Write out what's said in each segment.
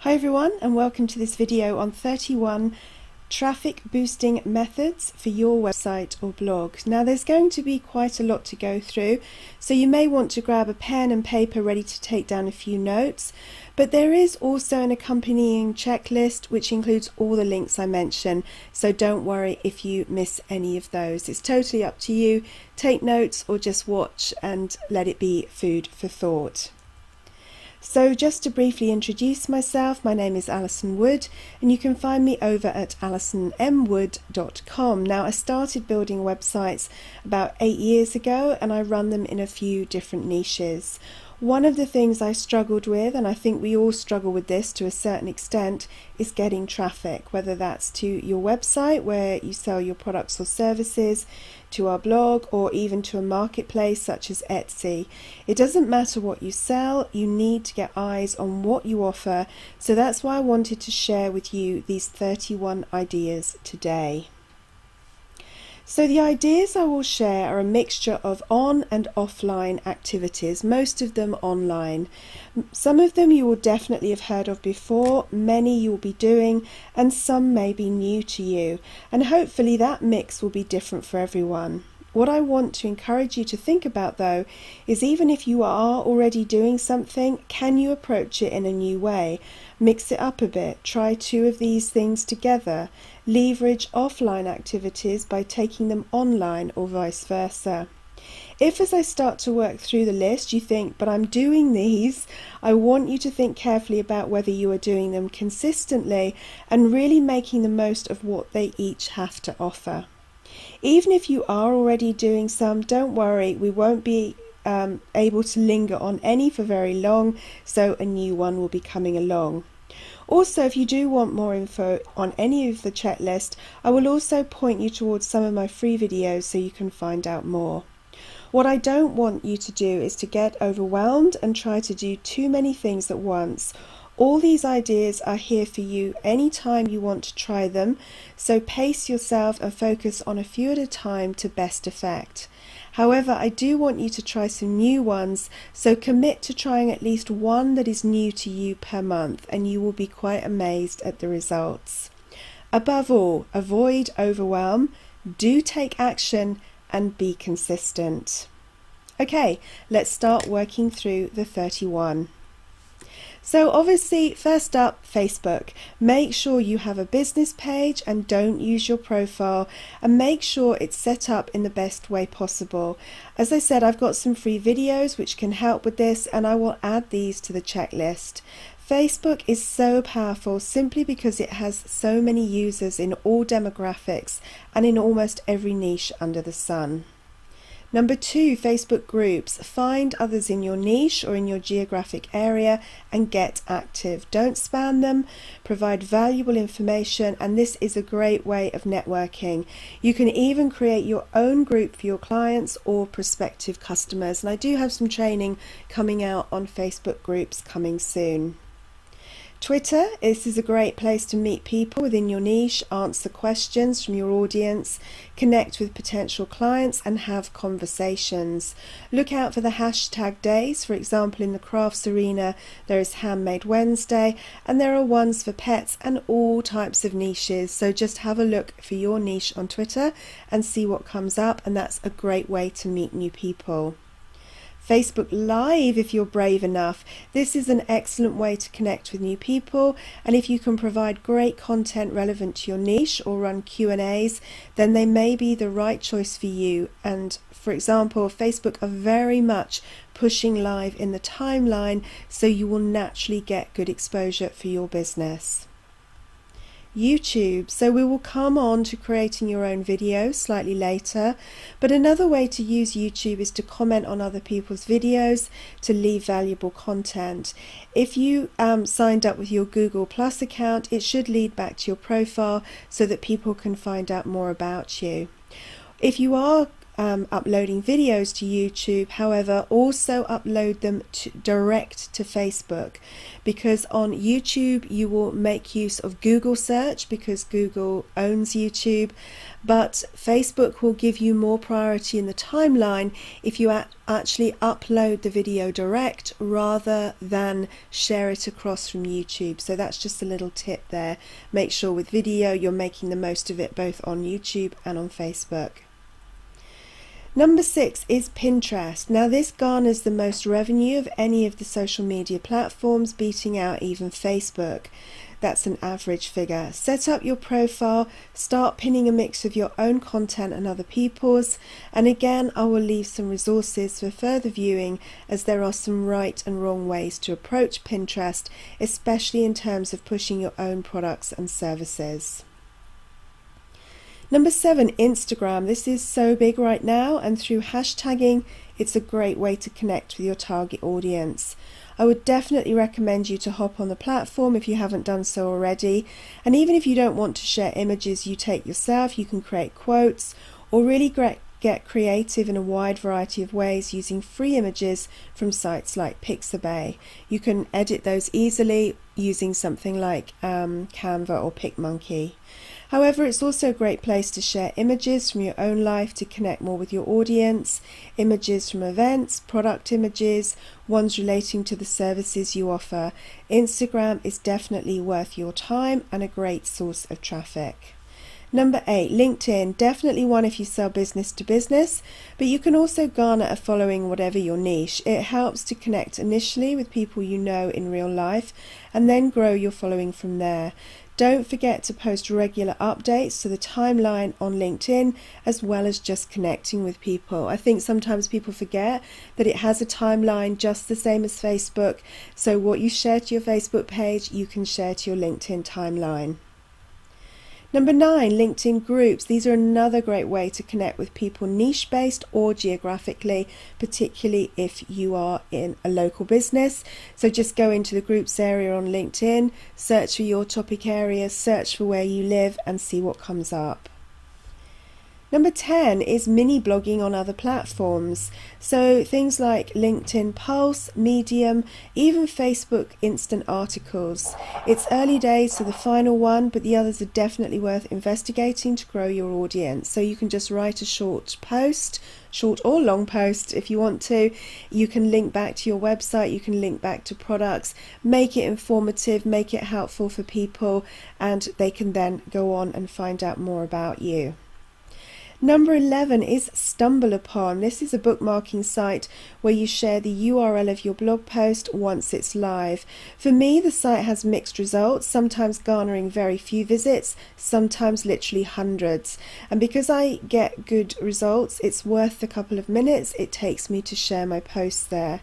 Hi everyone, and welcome to this video on 31 traffic boosting methods for your website or blog. Now there's going to be quite a lot to go through, so you may want to grab a pen and paper ready to take down a few notes, but there is also an accompanying checklist which includes all the links I mentioned, so don't worry if you miss any of those. It's totally up to you. Take notes or just watch and let it be food for thought. So just to briefly introduce myself, my name is Alison Wood and you can find me over at alisonmwood.com. Now I started building websites about 8 years ago and I run them in a few different niches. One of the things I struggled with, and I think we all struggle with this to a certain extent, is getting traffic, whether that's to your website where you sell your products or services, to our blog, or even to a marketplace such as Etsy. It doesn't matter what you sell, you need to get eyes on what you offer, so that's why I wanted to share with you these 31 ideas today. So the ideas I will share are a mixture of on and offline activities, most of them online. Some of them you will definitely have heard of before, many you will be doing, and some may be new to you. And hopefully that mix will be different for everyone. What I want to encourage you to think about though is even if you are already doing something, can you approach it in a new way? Mix it up a bit, try two of these things together, leverage offline activities by taking them online or vice versa. If as I start to work through the list you think, but I'm doing these, I want you to think carefully about whether you are doing them consistently and really making the most of what they each have to offer. Even if you are already doing some, don't worry, we won't be able to linger on any for very long, so a new one will be coming along. Also, if you do want more info on any of the checklist, I will also point you towards some of my free videos so you can find out more. What I don't want you to do is to get overwhelmed and try to do too many things at once. All these ideas are here for you anytime you want to try them, so pace yourself and focus on a few at a time to best effect. However, I do want you to try some new ones, so commit to trying at least one that is new to you per month and you will be quite amazed at the results. Above all, avoid overwhelm, do take action and be consistent. Okay, let's start working through the 31. So obviously, first up, Facebook. Make sure you have a business page and don't use your profile, and make sure it's set up in the best way possible. As I said, I've got some free videos which can help with this and I will add these to the checklist. Facebook is so powerful simply because it has so many users in all demographics and in almost every niche under the sun. Number 2, Facebook groups. Find others in your niche or in your geographic area and get active. Don't spam them, provide valuable information, and this is a great way of networking. You can even create your own group for your clients or prospective customers, and I do have some training coming out on Facebook groups coming soon. Twitter, this is a great place to meet people within your niche, answer questions from your audience, connect with potential clients and have conversations. Look out for the hashtag days. For example, in the crafts arena there is Handmade Wednesday and there are ones for pets and all types of niches, so just have a look for your niche on Twitter and see what comes up, and that's a great way to meet new people. Facebook Live, if you're brave enough. This is an excellent way to connect with new people, and if you can provide great content relevant to your niche or run Q&As, then they may be the right choice for you. And for example, Facebook are very much pushing live in the timeline, so you will naturally get good exposure for your business. YouTube, so we will come on to creating your own video slightly later, but another way to use YouTube is to comment on other people's videos to leave valuable content. If you signed up with your Google Plus account, it should lead back to your profile so that people can find out more about you. If you are uploading videos to YouTube. However, also upload them direct to Facebook, because on YouTube you will make use of Google search because Google owns YouTube, but Facebook will give you more priority in the timeline if you actually upload the video direct rather than share it across from YouTube. So that's just a little tip there. Make sure with video you're making the most of it both on YouTube and on Facebook. Number 6 is Pinterest. Now this garners the most revenue of any of the social media platforms, beating out even Facebook. That's an average figure. Set up your profile, start pinning a mix of your own content and other people's, and again I will leave some resources for further viewing, as there are some right and wrong ways to approach Pinterest, especially in terms of pushing your own products and services. Number 7, Instagram. This is so big right now, and through hashtagging it's a great way to connect with your target audience. I would definitely recommend you to hop on the platform if you haven't done so already, and even if you don't want to share images you take yourself, you can create quotes or really get creative in a wide variety of ways using free images from sites like Pixabay. You can edit those easily using something like Canva or PicMonkey. However, it's also a great place to share images from your own life to connect more with your audience, images from events, product images, ones relating to the services you offer. Instagram is definitely worth your time and a great source of traffic. Number 8, LinkedIn. Definitely one if you sell business to business, but you can also garner a following whatever your niche. It helps to connect initially with people you know in real life and then grow your following from there. Don't forget to post regular updates to the timeline on LinkedIn, as well as just connecting with people. I think sometimes people forget that it has a timeline just the same as Facebook, so what you share to your Facebook page, you can share to your LinkedIn timeline. Number 9, LinkedIn groups. These are another great way to connect with people niche-based or geographically, particularly if you are in a local business. So just go into the groups area on LinkedIn, search for your topic area, search for where you live and see what comes up. Number 10 is mini blogging on other platforms. So things like LinkedIn Pulse, Medium, even Facebook instant articles. It's early days to the final one, but the others are definitely worth investigating to grow your audience. So you can just write a short post, short or long post if you want to. You can link back to your website, you can link back to products, make it informative, make it helpful for people, and they can then go on and find out more about you. Number 11 is StumbleUpon. This is a bookmarking site where you share the URL of your blog post once it's live. For me, the site has mixed results, sometimes garnering very few visits, sometimes literally hundreds. And because I get good results, it's worth the couple of minutes it takes me to share my posts there.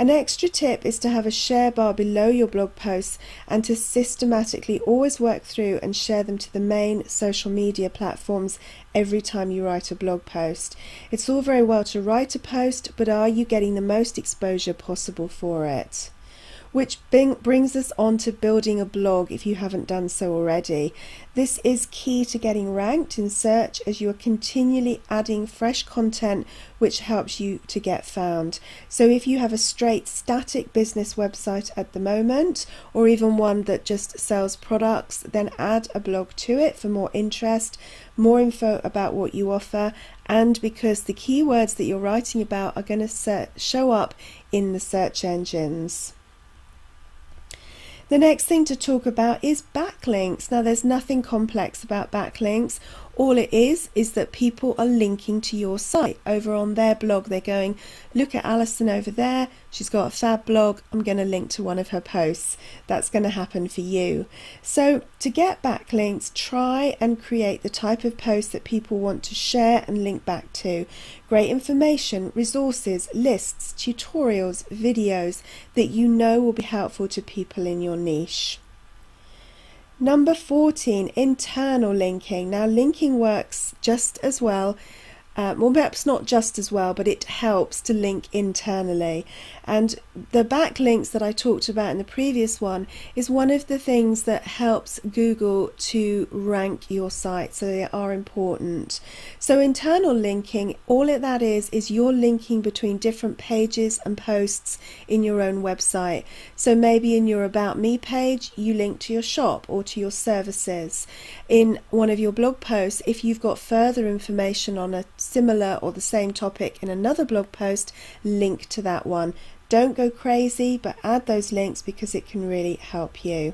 An extra tip is to have a share bar below your blog posts and to systematically always work through and share them to the main social media platforms every time you write a blog post. It's all very well to write a post, but are you getting the most exposure possible for it? Which brings us on to building a blog if you haven't done so already. This is key to getting ranked in search, as you are continually adding fresh content which helps you to get found. So if you have a straight static business website at the moment, or even one that just sells products, then add a blog to it for more interest, more info about what you offer, and because the keywords that you're writing about are going to show up in the search engines. The next thing to talk about is backlinks. Now, there's nothing complex about backlinks. All it is that people are linking to your site. Over on their blog, they're going, look at Alison over there, she's got a fab blog, I'm going to link to one of her posts. That's going to happen for you. So to get backlinks, try and create the type of post that people want to share and link back to. Great information, resources, lists, tutorials, videos that you know will be helpful to people in your niche. Number 14, internal linking. Now, linking works just as well well, perhaps not just as well, but it helps to link internally. And the backlinks that I talked about in the previous one is one of the things that helps Google to rank your site, so they are important. So internal linking, all that is you're linking between different pages and posts in your own website. So maybe in your About Me page, you link to your shop or to your services. In one of your blog posts, if you've got further information on a similar or the same topic in another blog post, link to that one. Don't go crazy, but add those links because it can really help you.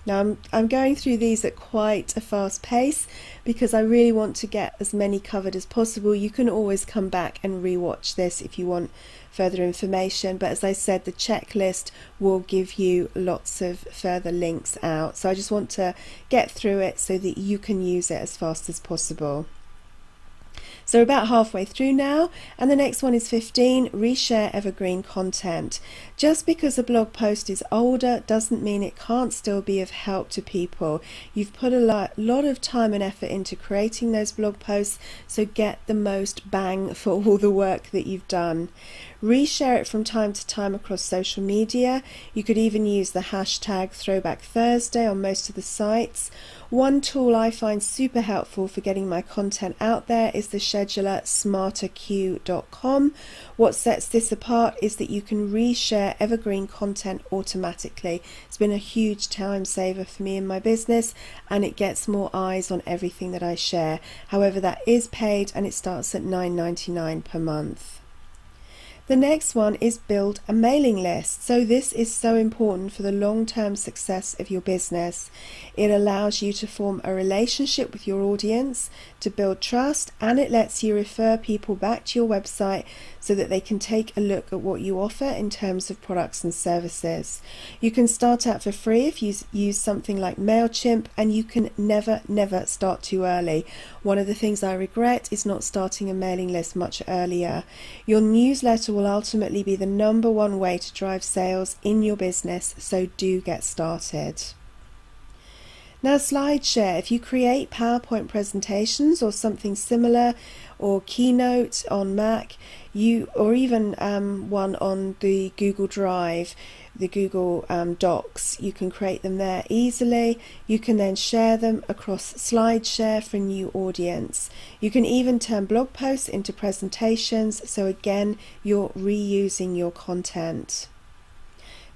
Now I'm going through these at quite a fast pace because I really want to get as many covered as possible. You can always come back and rewatch this if you want further information, but as I said, the checklist will give you lots of further links out. So I just want to get through it so that you can use it as fast as possible. So we're about halfway through now, and the next one is 15, reshare evergreen content. Just because a blog post is older doesn't mean it can't still be of help to people. You've put a lot of time and effort into creating those blog posts, so get the most bang for all the work that you've done. Reshare it from time to time across social media. You could even use the hashtag Throwback Thursday on most of the sites. One tool I find super helpful for getting my content out there is the scheduler smarterq.com. What sets this apart is that you can reshare evergreen content automatically. It's been a huge time saver for me in my business, and it gets more eyes on everything that I share. However, that is paid and it starts at $9.99 per month. The next one is build a mailing list. So this is so important for the long-term success of your business. It allows you to form a relationship with your audience, to build trust, and it lets you refer people back to your website so that they can take a look at what you offer in terms of products and services. You can start out for free if you use something like MailChimp, and you can never start too early. One of the things I regret is not starting a mailing list much earlier. Your newsletter will ultimately be the #1 way to drive sales in your business, so do get started. Now, SlideShare, if you create PowerPoint presentations or something similar, or Keynote on Mac, or even one on the Google Drive, the Google Docs, you can create them there easily. You can then share them across SlideShare for a new audience. You can even turn blog posts into presentations, so again, you're reusing your content.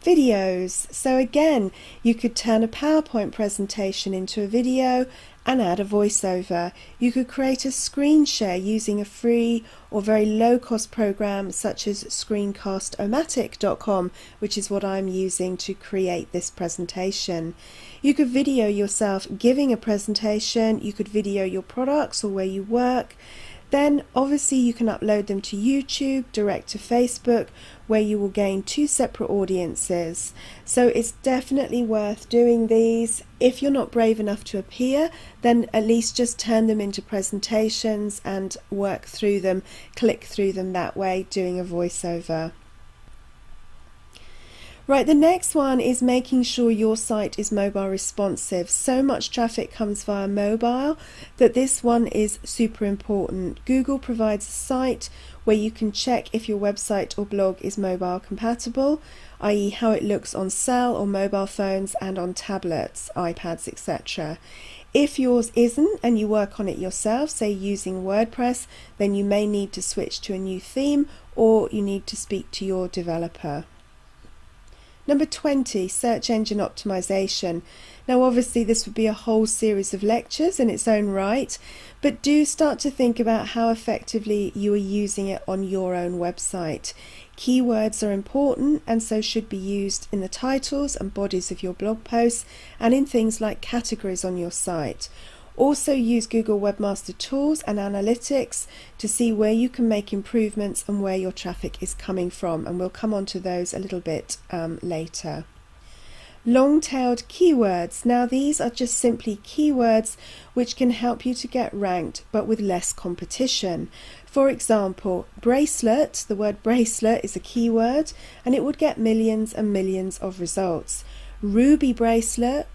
Videos. So again, you could turn a PowerPoint presentation into a video and add a voiceover. You could create a screen share using a free or very low-cost program such as screencast-o-matic.com, which is what I'm using to create this presentation. You could video yourself giving a presentation. You could video your products or where you work. Then obviously you can upload them to YouTube, direct to Facebook, where you will gain 2 separate audiences. So it's definitely worth doing these. If you're not brave enough to appear, then at least just turn them into presentations and work through them, click through them that way, doing a voiceover. Right, the next one is making sure your site is mobile responsive. So much traffic comes via mobile that this one is super important. Google provides a site where you can check if your website or blog is mobile compatible, i.e. how it looks on cell or mobile phones and on tablets, iPads, etc. If yours isn't and you work on it yourself, say using WordPress, then you may need to switch to a new theme, or you need to speak to your developer. Number 20, search engine optimization. Now obviously this would be a whole series of lectures in its own right, but do start to think about how effectively you are using it on your own website. Keywords are important and so should be used in the titles and bodies of your blog posts and in things like categories on your site. Also use Google Webmaster Tools and Analytics to see where you can make improvements and where your traffic is coming from, and we'll come on to those a little bit later. Long-tailed keywords. Now these are just simply keywords which can help you to get ranked but with less competition. For example, bracelet, the word bracelet is a keyword and it would get millions and millions of results. Ruby bracelet,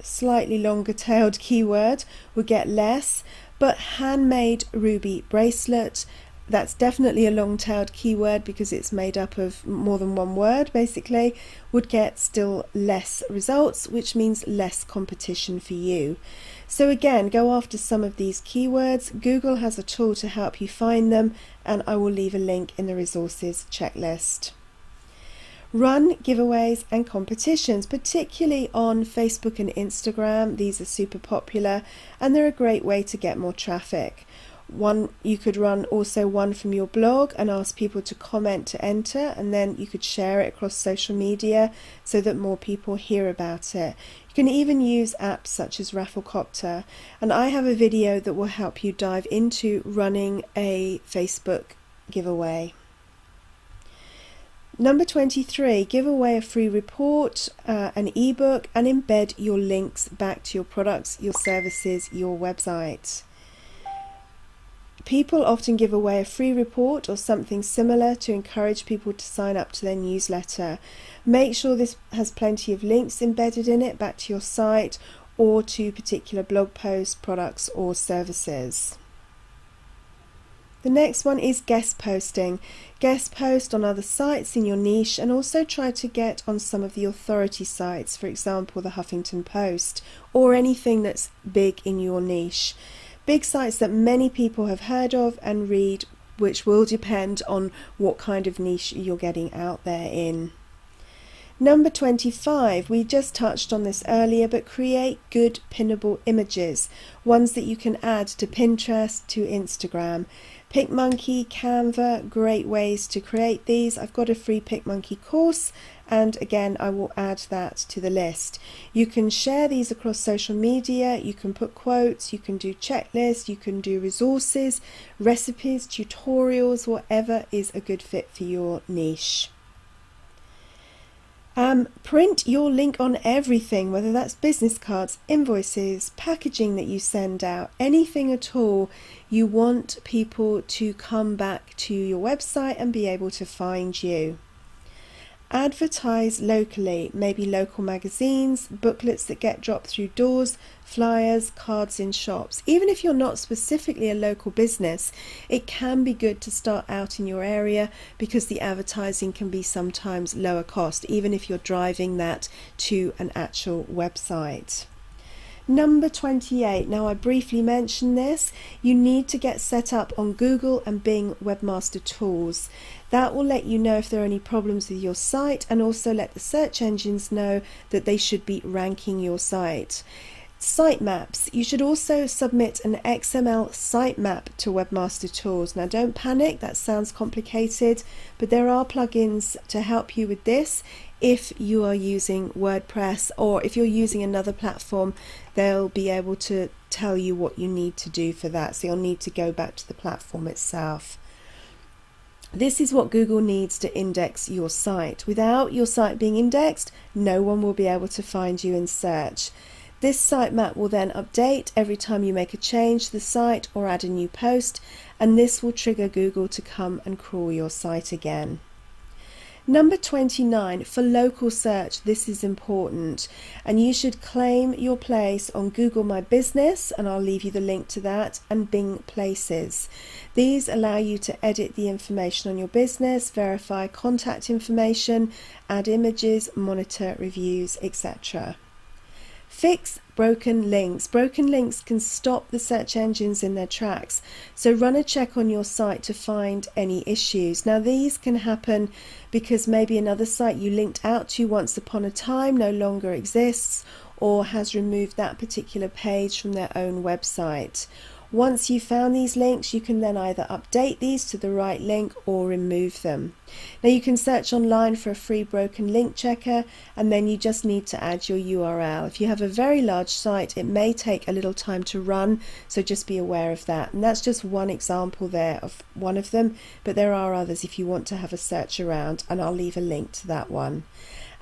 slightly longer tailed keyword, would get less, but handmade ruby bracelet, that's definitely a long-tailed keyword because it's made up of more than one word basically, would get still less results, which means less competition for you. So again, go after some of these keywords. Google has a tool to help you find them, and I will leave a link in the resources checklist. Run giveaways and competitions, particularly on Facebook and Instagram. These are super popular and they're a great way to get more traffic. You could run also one from your blog and ask people to comment to enter, and then you could share it across social media so that more people hear about it. You can even use apps such as Rafflecopter, and I have a video that will help you dive into running a Facebook giveaway. Number 23, give away a free report, an ebook, and embed your links back to your products, your services, your website. People often give away a free report or something similar to encourage people to sign up to their newsletter. Make sure this has plenty of links embedded in it back to your site or to particular blog posts, products or services. The next one is guest posting. Guest post on other sites in your niche and also try to get on some of the authority sites, for example the Huffington Post, or anything that's big in your niche. Big sites that many people have heard of and read, which will depend on what kind of niche you're getting out there in. Number 25, we just touched on this earlier, but create good pinnable images, ones that you can add to Pinterest, to Instagram. PicMonkey, Canva, great ways to create these. I've got a free PicMonkey course, and again I will add that to the list. You can share these across social media, you can put quotes, you can do checklists, you can do resources, recipes, tutorials, whatever is a good fit for your niche. Print your link on everything, whether that's business cards, invoices, packaging that you send out, anything at all. You want people to come back to your website and be able to find you. Advertise locally, maybe local magazines, booklets that get dropped through doors, flyers, cards in shops. Even if you're not specifically a local business, it can be good to start out in your area because the advertising can be sometimes lower cost, even if you're driving that to an actual website. Number 28, now I briefly mentioned this, you need to get set up on Google and Bing Webmaster Tools. That will let you know if there are any problems with your site and also let the search engines know that they should be ranking your site. Sitemaps, you should also submit an XML sitemap to Webmaster Tools. Now don't panic, that sounds complicated, but there are plugins to help you with this. If you are using WordPress or if you're using another platform, they'll be able to tell you what you need to do for that. So you'll need to go back to the platform itself. This is what Google needs to index your site. Without your site being indexed, no one will be able to find you in search. This sitemap will then update every time you make a change to the site or add a new post, and this will trigger Google to come and crawl your site again. Number 29, for local search, this is important, and you should claim your place on Google My Business, and I'll leave you the link to that, and Bing Places. These allow you to edit the information on your business, verify contact information, add images, monitor reviews, etc. Fix broken links. Broken links can stop the search engines in their tracks, so run a check on your site to find any issues. Now these can happen because maybe another site you linked out to once upon a time no longer exists or has removed that particular page from their own website. Once you've found these links, you can then either update these to the right link or remove them. Now you can search online for a free broken link checker, and then you just need to add your URL. If you have a very large site, it may take a little time to run, so just be aware of that. And that's just one example there of one of them, but there are others if you want to have a search around, and I'll leave a link to that one.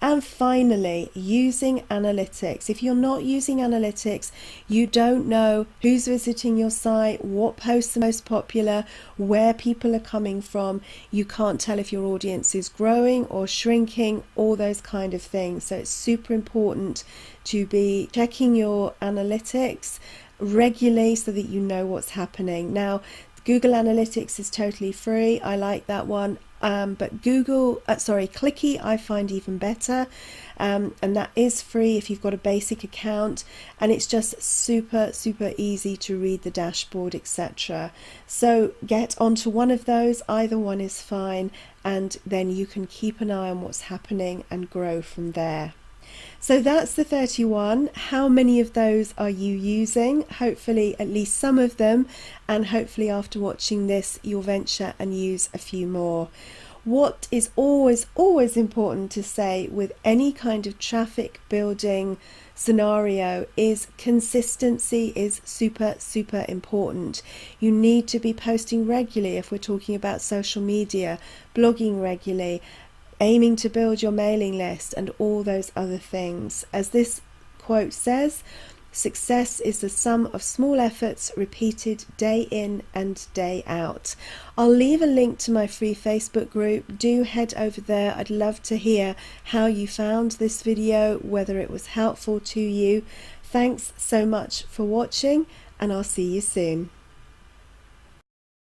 And finally, using analytics. If you're not using analytics, you don't know who's visiting your site, what posts are most popular, where people are coming from. You can't tell if your audience is growing or shrinking, all those kind of things. So it's super important to be checking your analytics regularly so that you know what's happening. Now, Google Analytics is totally free. I like that one. But Clicky I find even better, and that is free if you've got a basic account, and it's just super easy to read the dashboard, etc. So get onto one of those, either one is fine, and then you can keep an eye on what's happening and grow from there. So that's the 31. How many of those are you using? Hopefully at least some of them, and hopefully after watching this you'll venture and use a few more. What is always important to say with any kind of traffic building scenario is consistency is super important. You need to be posting regularly if we're talking about social media, blogging regularly, aiming to build your mailing list, and all those other things. As this quote says, success is the sum of small efforts repeated day in and day out. I'll leave a link to my free Facebook group. Do head over there. I'd love to hear how you found this video, whether it was helpful to you. Thanks so much for watching, and I'll see you soon.